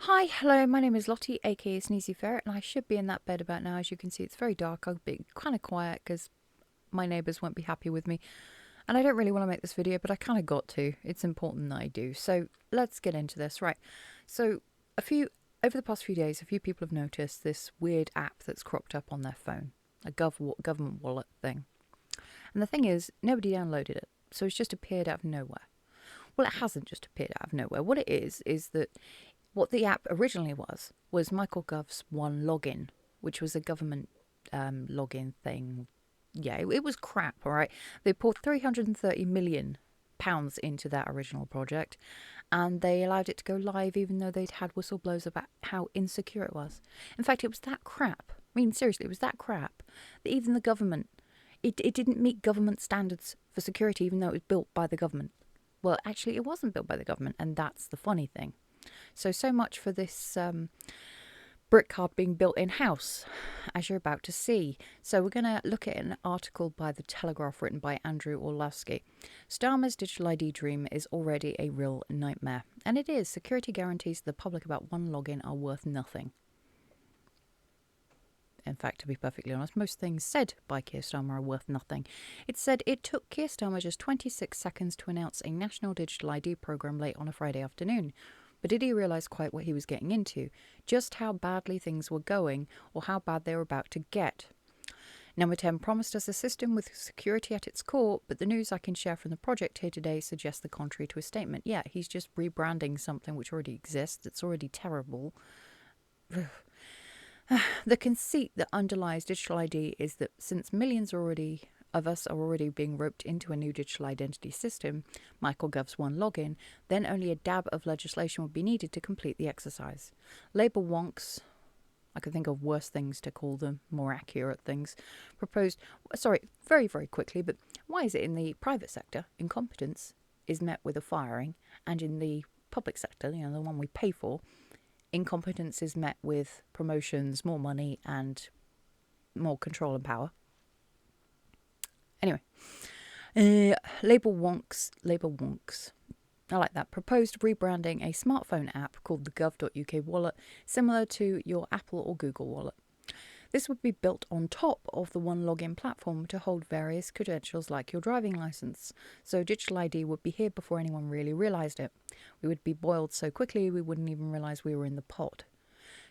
Hi, hello, my name is Lottie, aka Sneezy Ferret, and I should be in that bed about now. As you can see, it's very dark. I'll be kind of quiet because my neighbours won't be happy with me. And I don't really want to make this video, but I kind of got to. It's important that I do. So let's get into this. Right. So, over the past few days, a few people have noticed this weird app that's cropped up on their phone, a government wallet thing. And the thing is, nobody downloaded it. So it's just appeared out of nowhere. Well, it hasn't just appeared out of nowhere. What it is that what the app originally was Michael Gove's One Login, which was a government login thing. Yeah, it was crap, all right? They poured £330 million into that original project, and they allowed it to go live even though they'd had whistleblowers about how insecure it was. In fact, it was that crap. I mean, seriously, it was that crap that even the government, it didn't meet government standards for security even though it was built by the government. Well, actually, it wasn't built by the government, and that's the funny thing. So much for this Britcard being built in-house, as you're about to see. So we're going to look at an article by The Telegraph written by Andrew Orlowski. Starmer's digital ID dream is already a real nightmare. And it is. Security guarantees to the public about one login are worth nothing. In fact, to be perfectly honest, most things said by Keir Starmer are worth nothing. It said it took Keir Starmer just 26 seconds to announce a national digital ID programme late on a Friday afternoon. But did he realise quite what he was getting into? Just how badly things were going, or how bad they were about to get? Number 10 promised us a system with security at its core, but the news I can share from the project here today suggests the contrary to his statement. Yeah, he's just rebranding something which already exists. It's already terrible. The conceit that underlies digital ID is that since millions of us are already being roped into a new digital identity system, Michael Gove's One Login, then only a dab of legislation would be needed to complete the exercise. Labour wonks, I could think of worse things to call them, more accurate things, very, very quickly, but why is it in the private sector, incompetence is met with a firing, and in the public sector, the one we pay for, incompetence is met with promotions, more money, and more control and power? Anyway, Labour wonks. I like that. Proposed rebranding a smartphone app called the gov.uk wallet, similar to your Apple or Google wallet. This would be built on top of the One Login platform to hold various credentials like your driving licence, so digital ID would be here before anyone really realised it. We would be boiled so quickly we wouldn't even realise we were in the pot.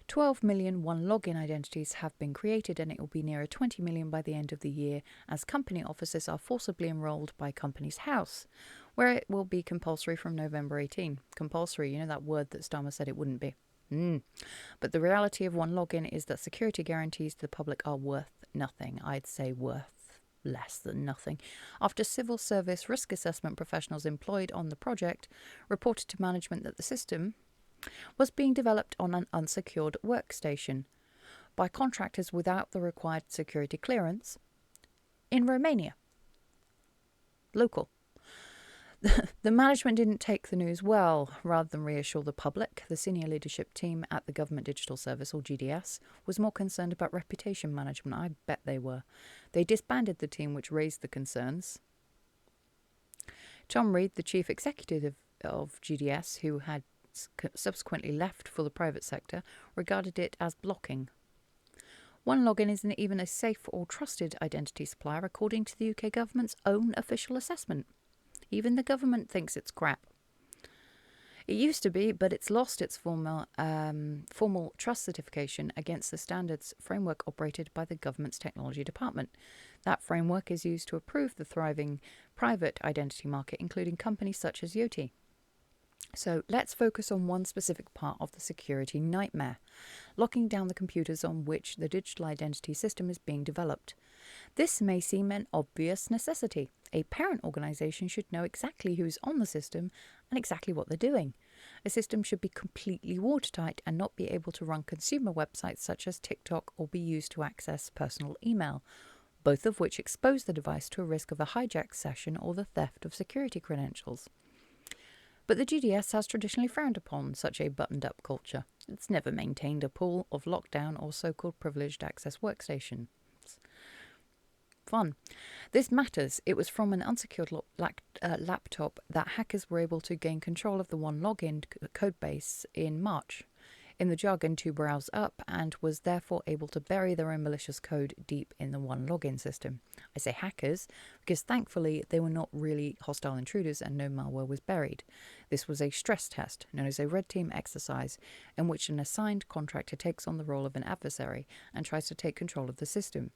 12 million One Login identities have been created, and it will be nearer 20 million by the end of the year as company officers are forcibly enrolled by Companies House, where it will be compulsory from November 18. Compulsory, that word that Starmer said it wouldn't be. But the reality of One Login is that security guarantees to the public are worth nothing. I'd say worth less than nothing. After civil service risk assessment professionals employed on the project reported to management that the system was being developed on an unsecured workstation by contractors without the required security clearance in Romania. Local. The management didn't take the news well. Rather than reassure the public, the senior leadership team at the Government Digital Service, or GDS, was more concerned about reputation management. I bet they were. They disbanded the team which raised the concerns. Tom Reed, the chief executive of GDS, who had subsequently left for the private sector, regarded it as blocking. One Login isn't even a safe or trusted identity supplier according to the UK government's own official assessment. Even the government thinks it's crap. It used to be, but it's lost its formal trust certification against the standards framework operated by the government's technology department. That framework is used to approve the thriving private identity market, including companies such as Yoti. So let's focus on one specific part of the security nightmare: locking down the computers on which the digital identity system is being developed. This may seem an obvious necessity. A parent organisation should know exactly who's on the system and exactly what they're doing. A system should be completely watertight and not be able to run consumer websites such as TikTok or be used to access personal email, both of which expose the device to a risk of a hijack session or the theft of security credentials. But the GDS has traditionally frowned upon such a buttoned-up culture. It's never maintained a pool of lockdown or so-called privileged access workstations. Fun. This matters. It was from an unsecured laptop that hackers were able to gain control of the One Login codebase in March. in the jargon to browse up and was therefore able to bury their own malicious code deep in the one login system. I say hackers because thankfully they were not really hostile intruders and no malware was buried. This was a stress test, known as a red team exercise, in which an assigned contractor takes on the role of an adversary and tries to take control of the system.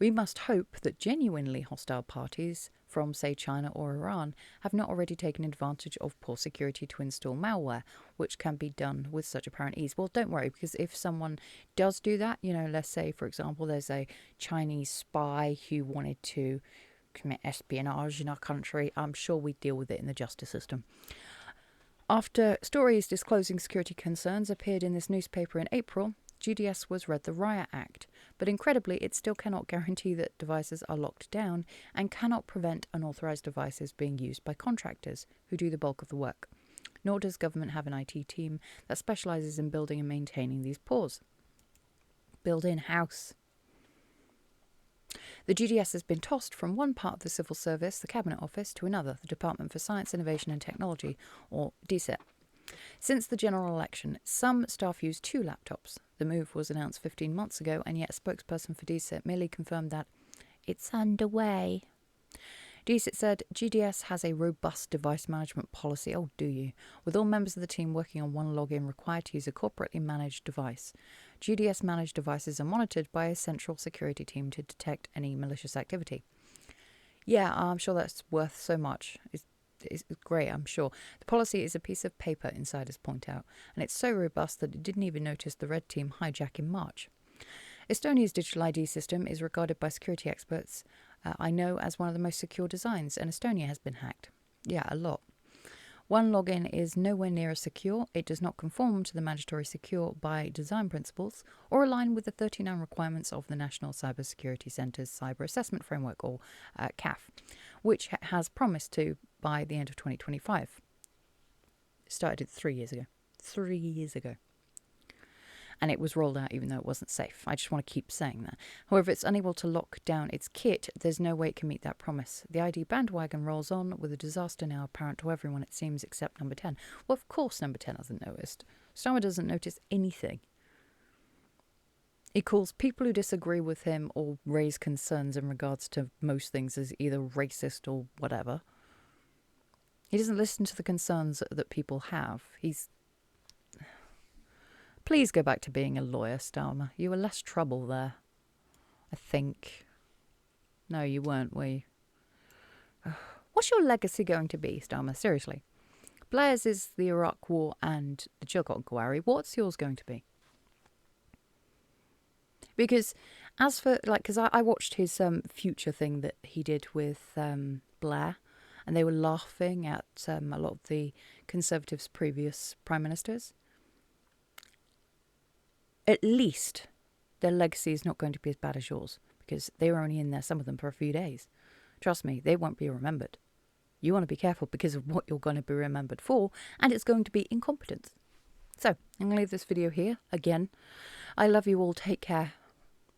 We must hope that genuinely hostile parties from, say, China or Iran have not already taken advantage of poor security to install malware, which can be done with such apparent ease. Well, don't worry, because if someone does do that, let's say, for example, there's a Chinese spy who wanted to commit espionage in our country, I'm sure we'd deal with it in the justice system. After stories disclosing security concerns appeared in this newspaper in April, GDS was read the Riot Act, but incredibly it still cannot guarantee that devices are locked down and cannot prevent unauthorized devices being used by contractors who do the bulk of the work. Nor does government have an IT team that specializes in building and maintaining these pores. Build in-house. The GDS has been tossed from one part of the civil service, the Cabinet Office, to another, the Department for Science, Innovation and Technology, or DSIT. Since the general election, some staff use 2 laptops. The move was announced 15 months ago, and yet a spokesperson for DSIT merely confirmed that it's underway. DSIT said GDS has a robust device management policy, oh do you, with all members of the team working on one login required to use a corporately managed device. GDS managed devices are monitored by a central security team to detect any malicious activity. Yeah, I'm sure that's worth so much. It's great, I'm sure. The policy is a piece of paper, insiders point out, and it's so robust that it didn't even notice the red team hijack in March. Estonia's digital ID system is regarded by security experts, I know, as one of the most secure designs, and Estonia has been hacked. Yeah, a lot. One login is nowhere near as secure. It does not conform to the mandatory secure by design principles or align with the 39 requirements of the National Cybersecurity Centre's Cyber Assessment Framework, or CAF, which has promised to by the end of 2025. Started 3 years ago. 3 years ago. And it was rolled out even though it wasn't safe. I just want to keep saying that. However, it's unable to lock down its kit. There's no way it can meet that promise. The ID bandwagon rolls on with a disaster now apparent to everyone, it seems, except number 10. Well, of course number 10 hasn't noticed. Starmer doesn't notice anything. He calls people who disagree with him or raise concerns in regards to most things as either racist or whatever. He doesn't listen to the concerns that people have. Please go back to being a lawyer, Starmer. You were less trouble there, I think. No, you weren't, were you? What's your legacy going to be, Starmer? Seriously. Blair's is the Iraq War and the Chilcot Inquiry. What's yours going to be? Because as for, because I watched his future thing that he did with Blair, and they were laughing at a lot of the Conservatives' previous prime ministers. At least their legacy is not going to be as bad as yours, because they were only in there, some of them, for a few days. Trust me, they won't be remembered. You want to be careful because of what you're going to be remembered for, and it's going to be incompetence. So, I'm going to leave this video here. Again, I love you all. Take care.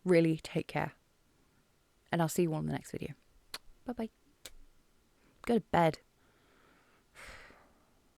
Really take care. And I'll see you all in the next video. Bye-bye. Go to bed.